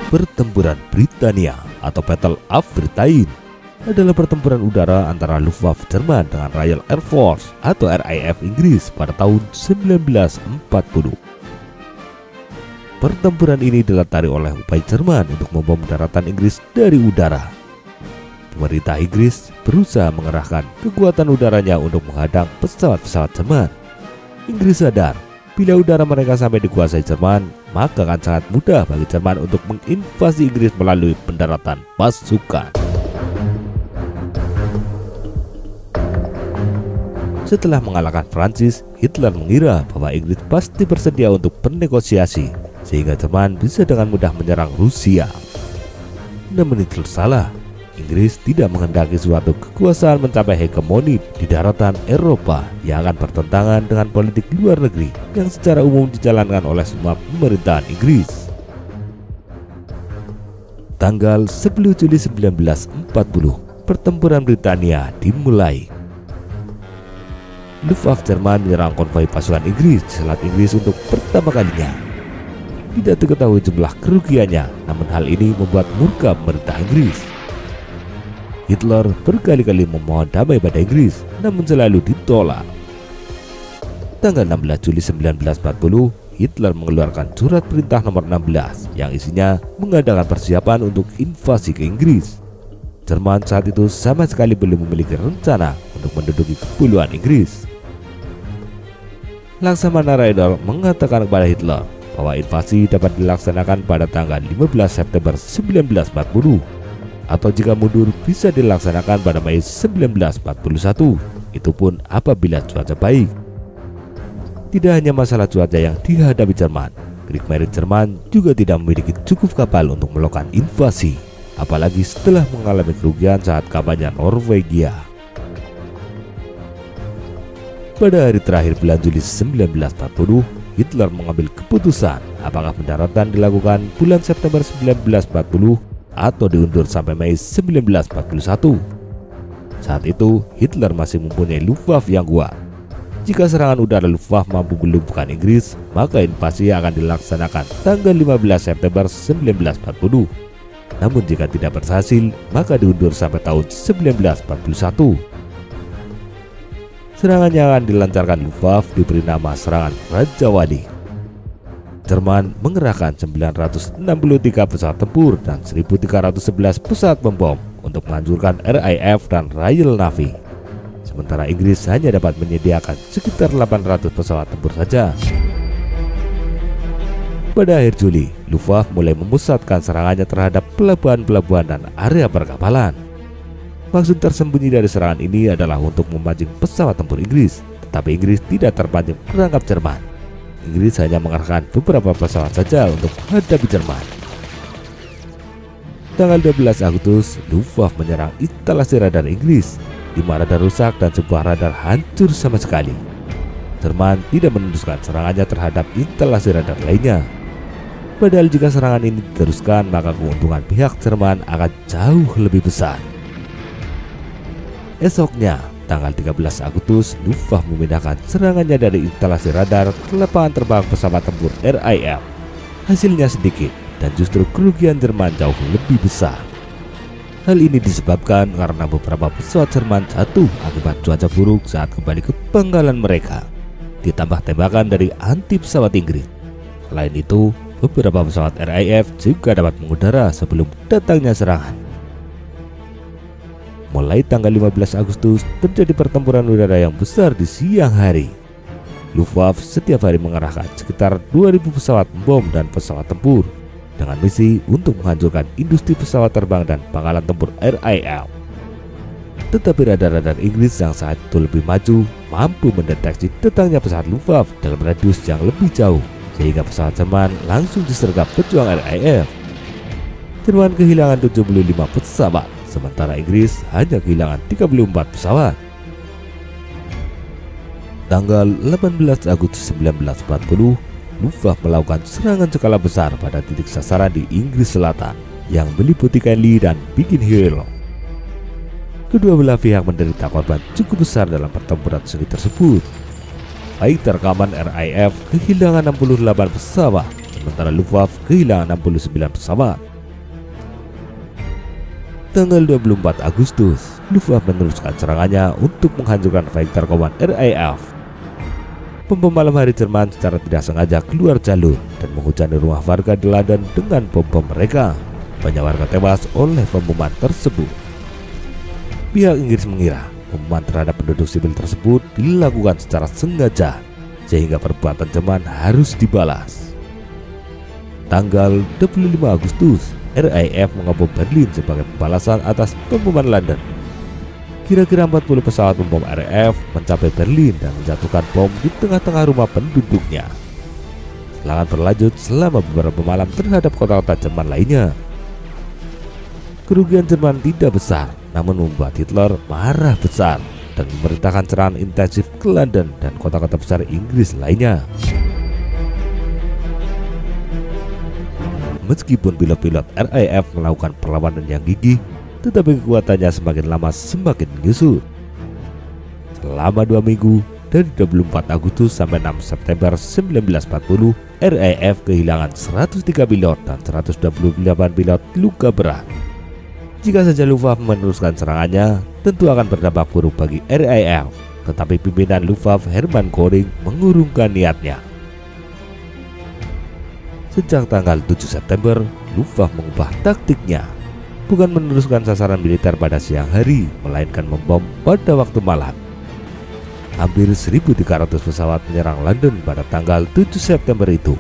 Pertempuran Britania atau Battle of Britain adalah pertempuran udara antara Luftwaffe Jerman dengan Royal Air Force atau RAF Inggris pada tahun 1940. Pertempuran ini dilatari oleh upaya Jerman untuk membom daratan Inggris dari udara. Pemerintah Inggris berusaha mengerahkan kekuatan udaranya untuk menghadang pesawat-pesawat Jerman. Inggris sadar bila udara mereka sampai dikuasai Jerman, maka akan sangat mudah bagi Jerman untuk menginvasi Inggris melalui pendaratan pasukan. Setelah mengalahkan Prancis, Hitler mengira bahwa Inggris pasti bersedia untuk bernegosiasi, sehingga Jerman bisa dengan mudah menyerang Rusia. Namun itu salah. Inggris tidak menghendaki suatu kekuasaan mencapai hegemoni di daratan Eropa yang akan bertentangan dengan politik luar negeri yang secara umum dijalankan oleh semua pemerintahan Inggris. Tanggal 10 Juli 1940, pertempuran Britania dimulai. Luftwaffe Jerman menyerang konvoi pasukan Inggris di Selat Inggris untuk pertama kalinya. Tidak diketahui jumlah kerugiannya, namun hal ini membuat murka pemerintah Inggris. Hitler berkali-kali memohon damai pada Inggris, namun selalu ditolak. Tanggal 16 Juli 1940, Hitler mengeluarkan surat perintah nomor 16 yang isinya mengadakan persiapan untuk invasi ke Inggris. Jerman saat itu sama sekali belum memiliki rencana untuk menduduki kepulauan Inggris. Laksamana Raedel mengatakan kepada Hitler bahwa invasi dapat dilaksanakan pada tanggal 15 September 1940. Atau jika mundur bisa dilaksanakan pada Mei 1941, itu pun apabila cuaca baik. Tidak hanya masalah cuaca yang dihadapi Jerman, Kriegsmarine Jerman juga tidak memiliki cukup kapal untuk melakukan invasi, apalagi setelah mengalami kerugian saat kampanye Norwegia. Pada hari terakhir bulan Juli 1940, Hitler mengambil keputusan apakah pendaratan dilakukan bulan September 1940 atau diundur sampai Mei 1941. Saat itu Hitler masih mempunyai Luftwaffe yang kuat. Jika serangan udara Luftwaffe mampu melumpuhkan Inggris, maka invasi akan dilaksanakan tanggal 15 September 1940. Namun jika tidak berhasil, maka diundur sampai tahun 1941. Serangan yang akan dilancarkan Luftwaffe diberi nama serangan Raja Wali. Jerman mengerahkan 963 pesawat tempur dan 1311 pesawat pembom untuk menghancurkan RAF dan Royal Navy. Sementara Inggris hanya dapat menyediakan sekitar 800 pesawat tempur saja. Pada akhir Juli, Luftwaffe mulai memusatkan serangannya terhadap pelabuhan-pelabuhan dan area perkapalan. Maksud tersembunyi dari serangan ini adalah untuk memancing pesawat tempur Inggris, tetapi Inggris tidak terpancing perangkap Jerman. Inggris hanya mengerahkan beberapa pesawat saja untuk menghadapi Jerman. Tanggal 12 Agustus, Luftwaffe menyerang instalasi radar Inggris, di mana radar rusak dan sebuah radar hancur sama sekali. Jerman tidak meneruskan serangannya terhadap instalasi radar lainnya. Padahal jika serangan ini diteruskan, maka keuntungan pihak Jerman akan jauh lebih besar. Esoknya, tanggal 13 Agustus, Luftwaffe memindahkan serangannya dari instalasi radar ke lapangan terbang pesawat tempur RAF. Hasilnya sedikit dan justru kerugian Jerman jauh lebih besar. Hal ini disebabkan karena beberapa pesawat Jerman jatuh akibat cuaca buruk saat kembali ke pangkalan mereka, ditambah tembakan dari anti pesawat Inggris. Selain itu, beberapa pesawat RAF juga dapat mengudara sebelum datangnya serangan. Mulai tanggal 15 Agustus terjadi pertempuran udara yang besar di siang hari. Luftwaffe setiap hari mengerahkan sekitar 2000 pesawat bom dan pesawat tempur dengan misi untuk menghancurkan industri pesawat terbang dan pangkalan tempur RAF. Tetapi radar-radar Inggris yang saat itu lebih maju mampu mendeteksi datangnya pesawat Luftwaffe dalam radius yang lebih jauh, sehingga pesawat Jerman langsung disergap pejuang RAF. Jerman kehilangan 75 pesawat, sementara Inggris hanya kehilangan 34 pesawat. Tanggal 18 Agustus 1940, Luftwaffe melakukan serangan skala besar pada titik sasaran di Inggris Selatan yang meliputi Canley dan Biggin Hill. Kedua belah pihak menderita korban cukup besar dalam pertempuran sengit tersebut. Fighter Command RAF kehilangan 68 pesawat, sementara Luftwaffe kehilangan 69 pesawat. Tanggal 24 Agustus, Luftwaffe meneruskan serangannya untuk menghancurkan Fighter Command RAF. Pembom malam hari Jerman secara tidak sengaja keluar jalur dan menghujani rumah warga di London dengan bom-bom mereka. Banyak warga tewas oleh pemboman tersebut. Pihak Inggris mengira pemboman terhadap penduduk sipil tersebut dilakukan secara sengaja, sehingga perbuatan Jerman harus dibalas. Tanggal 25 Agustus, RAF mengebom Berlin sebagai pembalasan atas pemboman London. Kira-kira 40 pesawat pembom RAF mencapai Berlin dan menjatuhkan bom di tengah-tengah rumah penduduknya. Serangan berlanjut selama beberapa malam terhadap kota-kota Jerman lainnya. Kerugian Jerman tidak besar, namun membuat Hitler marah besar dan memerintahkan serangan intensif ke London dan kota-kota besar Inggris lainnya. Meskipun pilot-pilot RAF melakukan perlawanan yang gigih, tetapi kekuatannya semakin lama semakin menyusut. Selama 2 minggu, dari 24 Agustus sampai 6 September 1940, RAF kehilangan 103 pilot dan 128 pilot luka berat. Jika saja Luftwaffe meneruskan serangannya, tentu akan berdampak buruk bagi RAF, tetapi pimpinan Luftwaffe Hermann Göring mengurungkan niatnya. Sejak tanggal 7 September, Luftwaffe mengubah taktiknya, bukan meneruskan sasaran militer pada siang hari, melainkan membom pada waktu malam. Hampir 1.300 pesawat menyerang London pada tanggal 7 September itu.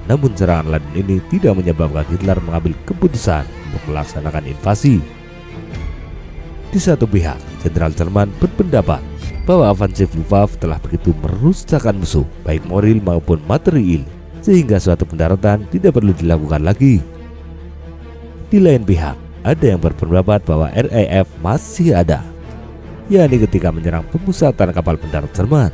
Namun serangan London ini tidak menyebabkan Hitler mengambil keputusan untuk melaksanakan invasi. Di satu pihak, Jenderal Jerman berpendapat bahwa ofensif Luftwaffe telah begitu merusakkan musuh, baik moral maupun material, sehingga suatu pendaratan tidak perlu dilakukan lagi. Di lain pihak, ada yang berpendapat bahwa RAF masih ada, yakni ketika menyerang pemusatan kapal pendarat Jerman.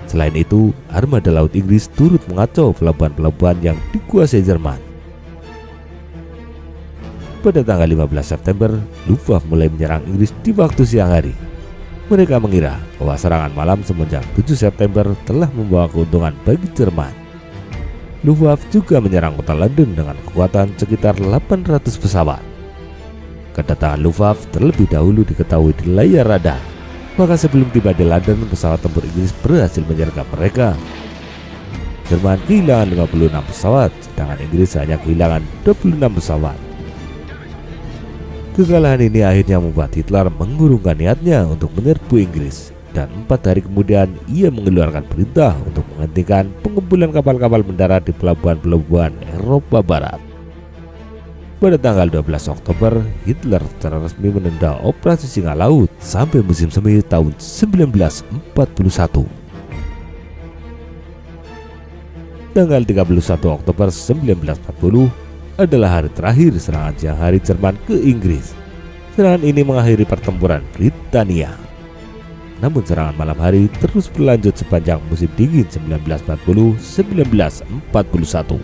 Selain itu, armada laut Inggris turut mengacau pelabuhan-pelabuhan yang dikuasai Jerman. Pada tanggal 15 September, Luftwaffe mulai menyerang Inggris di waktu siang hari. Mereka mengira bahwa serangan malam semenjak 7 September telah membawa keuntungan bagi Jerman. Luftwaffe juga menyerang kota London dengan kekuatan sekitar 800 pesawat. Kedatangan Luftwaffe terlebih dahulu diketahui di layar radar, maka sebelum tiba di London, pesawat tempur Inggris berhasil menyergap mereka. Jerman kehilangan 56 pesawat, sedangkan Inggris hanya kehilangan 26 pesawat. Kekalahan ini akhirnya membuat Hitler mengurungkan niatnya untuk menyerbu Inggris, dan 4 hari kemudian ia mengeluarkan perintah untuk menghentikan pengumpulan kapal-kapal mendarat di pelabuhan-pelabuhan Eropa Barat. Pada tanggal 12 Oktober, Hitler secara resmi menunda operasi Singa Laut sampai musim semi tahun 1941. Tanggal 31 Oktober 1940 adalah hari terakhir serangan siang hari Jerman ke Inggris. Serangan ini mengakhiri pertempuran Britania. Namun serangan malam hari terus berlanjut sepanjang musim dingin 1940-1941.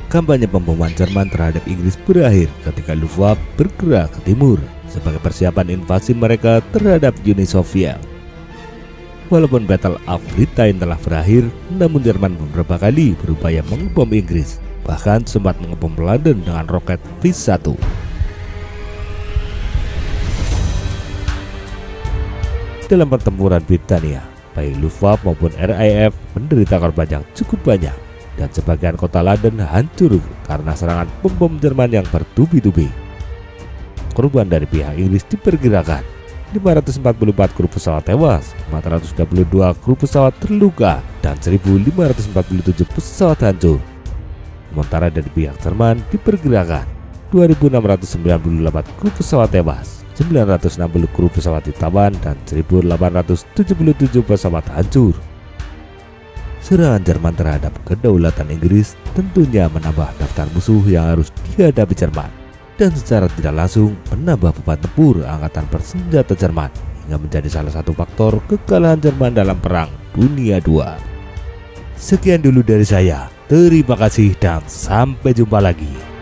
Kampanye pemboman Jerman terhadap Inggris berakhir ketika Luftwaffe bergerak ke timur sebagai persiapan invasi mereka terhadap Uni Soviet. Walaupun Battle of Britain telah berakhir, namun Jerman beberapa kali berupaya mengebom Inggris, bahkan sempat mengebom London dengan roket V1. Dalam pertempuran Britania, baik Luftwaffe maupun RAF menderita korban yang cukup banyak, dan sebagian kota London hancur karena serangan pembom Jerman yang bertubi-tubi. Korban dari pihak Inggris diperkirakan 544 kru pesawat tewas, 422 kru pesawat terluka, dan 1547 pesawat hancur. Sementara dari pihak Jerman diperkirakan 2698 kru pesawat tewas, 960 kru pesawat ditawan, dan 1877 pesawat hancur. Serangan Jerman terhadap kedaulatan Inggris tentunya menambah daftar musuh yang harus dihadapi Jerman, dan secara tidak langsung menambah beban tempur angkatan bersenjata Jerman, hingga menjadi salah satu faktor kekalahan Jerman dalam Perang Dunia II. Sekian dulu dari saya, terima kasih dan sampai jumpa lagi.